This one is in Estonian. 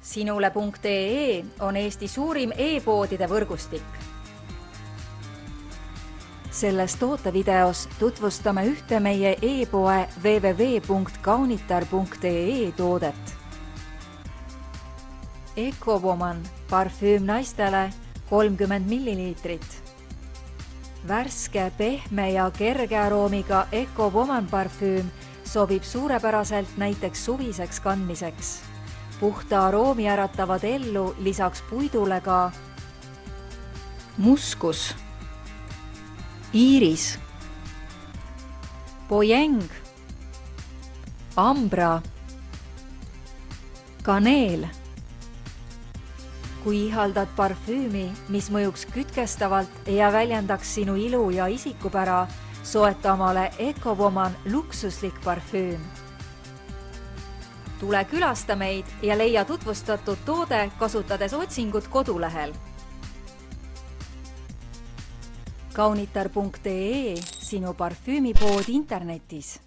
Sinule.ee on Eesti suurim e-poodide võrgustik. Selles tootevideos tutvustame ühte meie e-poe www.kaunitar.ee toodet. Ecowoman parfüüm naistele 30 milliliitrit. Värske, pehme ja kerge aroomiga Ecowoman parfüüm sobib suurepäraselt näiteks suviseks kandmiseks. Puhta aroomi äratavad ellu lisaks puidule ka muskus, iiris, pojeng, ambra, kaneel. Kui ihaldad parfüümi, mis mõjuks kütkestavalt ja väljendaks sinu ilu ja isikupära, soeta omale Ecowoman luksuslik parfüüm. Tule külasta meid ja leia tutvustatud toode kasutades otsingut kodulehel. Kaunitar.ee, sinu parfüümipood internetis.